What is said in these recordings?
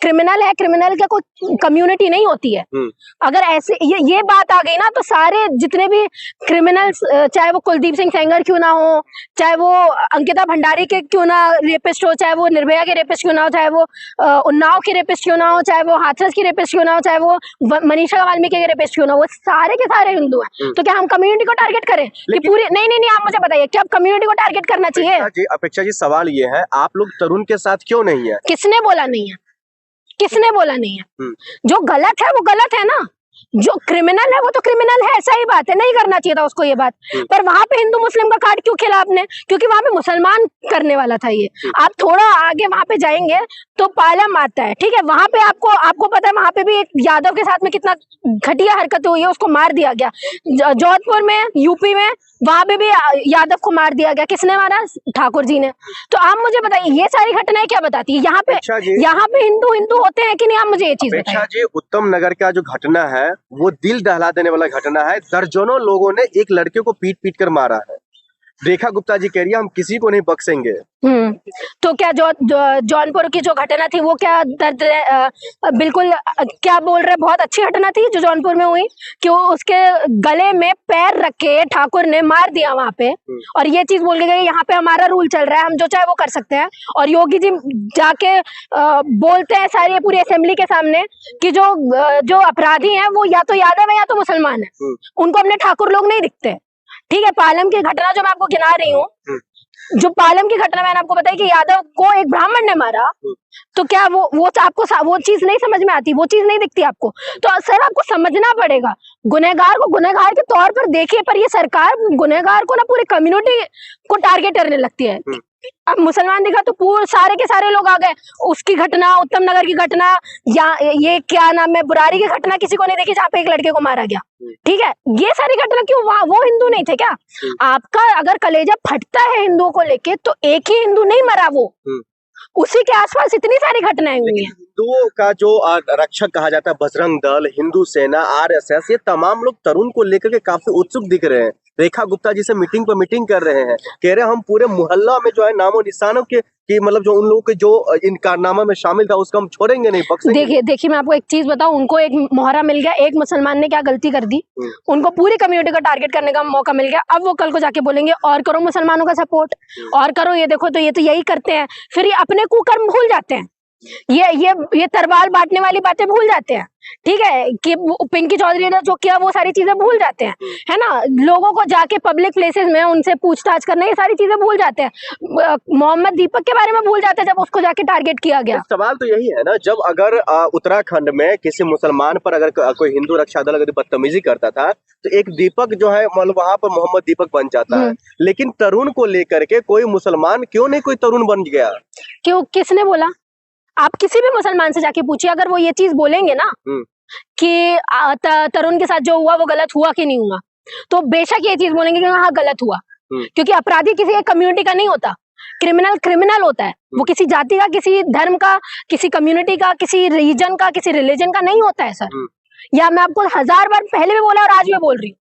Criminal है, criminal का कोई कम्युनिटी नहीं होती है। अगर ऐसे ये बात आ गई ना तो सारे जितने भी क्रिमिनल्स, चाहे वो कुलदीप सिंह सेंगर क्यों ना हो, चाहे वो अंकिता भंडारी के क्यों ना रेपिस्ट हो, चाहे वो निर्भया के रेपिस्ट क्यों ना हो, चाहे वो उन्नाव के रेपिस्ट क्यों ना हो, चाहे वो हाथरस की रेपिस्ट क्यों ना हो, चाहे वो मनीषा वाल्मीकि के रेपिस्ट क्यों ना हो, वो सारे के सारे हिंदू हैं। तो क्या हम कम्युनिटी को टारगेट करें कि पूरी? नहीं, आप मुझे बताइए, क्या कम्युनिटी को टारगेट करना चाहिए? अपेक्षा जी, सवाल ये है, आप लोग तरुण के साथ क्यों नहीं है? किसने बोला नहीं है? किसने बोला नहीं है? जो गलत है वो गलत है ना, जो क्रिमिनल है वो तो क्रिमिनल है, सही बात है, नहीं करना चाहिए था उसको ये बात। पर वहां पे हिंदू मुस्लिम का कार्ड क्यों खेला आपने? क्योंकि वहां पे मुसलमान करने वाला था ये। आप थोड़ा आगे वहां पे जाएंगे तो पालम आता है, ठीक है, वहां पे आपको पता है वहां पे भी एक यादव के साथ में कितना घटिया हरकत हुई है, उसको मार दिया गया। जोधपुर में, यूपी में, वहां पे भी यादव को मार दिया गया। किसने मारा? ठाकुर जी ने। तो आप मुझे बताइए ये सारी घटनाएं क्या बताती है? यहाँ पे हिंदू होते हैं कि नहीं? आप मुझे ये चीज बताइए। जी, उत्तम नगर का जो घटना है वो दिल दहला देने वाला घटना है। दर्जनों लोगों ने एक लड़के को पीट कर मारा है। रेखा गुप्ता जी कह रही है हम किसी को नहीं बख्शेंगे। तो क्या जौनपुर की जो घटना थी वो क्या दर्द बिल्कुल क्या बोल रहे, बहुत अच्छी घटना थी जो जौनपुर में हुई, कि वो उसके गले में पैर रख के ठाकुर ने मार दिया वहां पे, और ये चीज बोल के गए यहाँ पे हमारा रूल चल रहा है, हम जो चाहे वो कर सकते हैं। और योगी जी जाके बोलते हैं सारी पूरी असेंबली के सामने कि जो अपराधी हैं वो या तो यादव है या तो मुसलमान है, उनको अपने ठाकुर लोग नहीं दिखते। ठीक है, पालम की घटना जो मैं आपको गिना रही हूँ, जो पालम की घटना मैंने आपको बताई कि यादव को एक ब्राह्मण ने मारा, तो क्या वो आपको वो चीज नहीं समझ में आती, वो चीज नहीं दिखती आपको? तो सर आपको समझना पड़ेगा, गुनहगार को गुनहगार के तौर पर देखिए, पर ये सरकार गुनहगार को ना पूरी कम्युनिटी को टारगेट करने लगती है। अब मुसलमान दिखा तो पूरे सारे के सारे लोग आ गए। उसकी घटना, उत्तम नगर की घटना, या ये क्या नाम है, बुरारी की घटना किसी को नहीं देखी जहाँ पे एक लड़के को मारा गया। ठीक है, ये सारी घटना क्यों? वो हिंदू नहीं थे क्या? आपका अगर कलेजा फटता है हिंदुओं को लेके तो एक ही हिंदू नहीं मरा, वो उसी के आसपास इतनी सारी घटनाएं हुई हैं। हिंदुओं का जो रक्षक कहा जाता है, बजरंग दल, हिंदू सेना, आरएसएस, ये तमाम लोग तरुण को लेकर के काफी उत्सुक दिख रहे हैं। रेखा गुप्ता जी से मीटिंग पर मीटिंग कर रहे हैं, कह रहे हैं हम पूरे मोहल्ला में जो है नामो निशानों के कि मतलब जो उन लोगों के जो इन कारनामा में शामिल था उसको हम छोड़ेंगे नहीं, बख्शेंगे। देखिए मैं आपको एक चीज बताऊं, उनको एक मोहरा मिल गया, एक मुसलमान ने क्या गलती कर दी, उनको पूरी कम्युनिटी का टारगेट करने का मौका मिल गया। अब वो कल को जाके बोलेंगे और करो मुसलमानों का सपोर्ट, और करो, ये देखो तो ये तो यही करते हैं, फिर ये अपने कुकर्म भूल जाते हैं, ये तरवाल बांटने वाली बातें भूल जाते हैं। ठीक है, कि पिंकी चौधरी ने जो किया वो सारी चीजें भूल जाते हैं, है ना। लोगों को जाके पब्लिक प्लेसेस में उनसे पूछताछ करना, ये सारी चीजें भूल जाते हैं। मोहम्मद दीपक के बारे में भूल जाते हैं जब उसको जाके टारगेट किया गया। सवाल तो यही है ना, जब अगर उत्तराखंड में किसी मुसलमान पर अगर कोई हिंदू रक्षा दल अगर बदतमीजी करता था तो एक दीपक जो है मतलब वहां पर मोहम्मद दीपक बन जाता है, लेकिन तरुण को लेकर के कोई मुसलमान क्यों नहीं कोई तरुण बन गया? क्यों? किसने बोला? आप किसी भी मुसलमान से जाके पूछिए, अगर वो ये चीज बोलेंगे ना कि तरुण के साथ जो हुआ वो गलत हुआ कि नहीं हुआ, तो बेशक ये चीज बोलेंगे कि हाँ गलत हुआ, क्योंकि अपराधी किसी एक कम्युनिटी का नहीं होता, क्रिमिनल होता है। वो किसी जाति का, किसी धर्म का, किसी कम्युनिटी का, किसी रीजन का, किसी रिलीजन का नहीं होता है सर। या मैं आपको 1000 बार पहले भी बोला और आज भी बोल रही हूँ।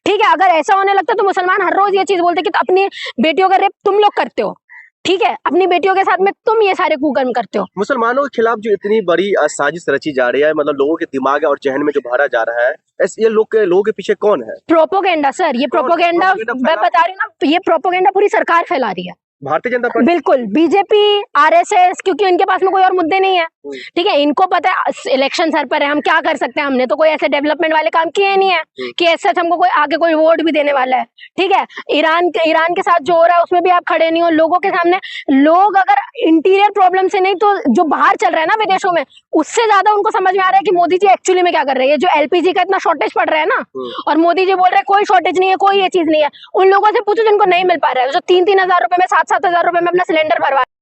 ठीक है, अगर ऐसा होने लगता तो मुसलमान हर रोज ये चीज बोलते कि अपनी बेटियों का रेप तुम लोग करते हो, ठीक है, अपनी बेटियों के साथ में तुम ये सारे कुकर्म करते हो। मुसलमानों के खिलाफ जो इतनी बड़ी साजिश रची जा रही है, मतलब लोगों के दिमाग और जहन में जो भरा जा रहा है, ये लोगों के पीछे कौन है? प्रोपोगेंडा सर, ये प्रोपोगेंडा मैं बता रही हूँ ना, ये प्रोपोगेंडा पूरी सरकार फैला रही है, भारतीय जनता पार्टी, बिल्कुल बीजेपी, आरएसएस, क्योंकि इनके पास में कोई और मुद्दे नहीं है। ठीक है, इनको पता है इलेक्शन सर पर है, हम क्या कर सकते हैं, हमने तो कोई ऐसे डेवलपमेंट वाले काम किए नहीं है कि ऐसा हमको कोई आगे कोई वोट भी देने वाला है। ठीक है, ईरान के साथ जो हो रहा है उसमें भी आप खड़े नहीं हो लोगों के सामने। लोग अगर इंटीरियर प्रॉब्लम से नहीं तो जो बाहर चल रहा है ना विदेशों में, उससे ज्यादा उनको समझ में आ रहा है कि मोदी जी एक्चुअली में क्या कर रहे हैं। जो एलपीजी का इतना शॉर्टेज पड़ रहा है ना, और मोदी जी बोल रहे हैं कोई शॉर्टेज नहीं है, कोई ये चीज नहीं है, उन लोगों से पूछो जिनको नहीं मिल पा रहा है, जो 3-3 हजार रुपए में, 7-7 हजार रुपए में अपना सिलेंडर भरवा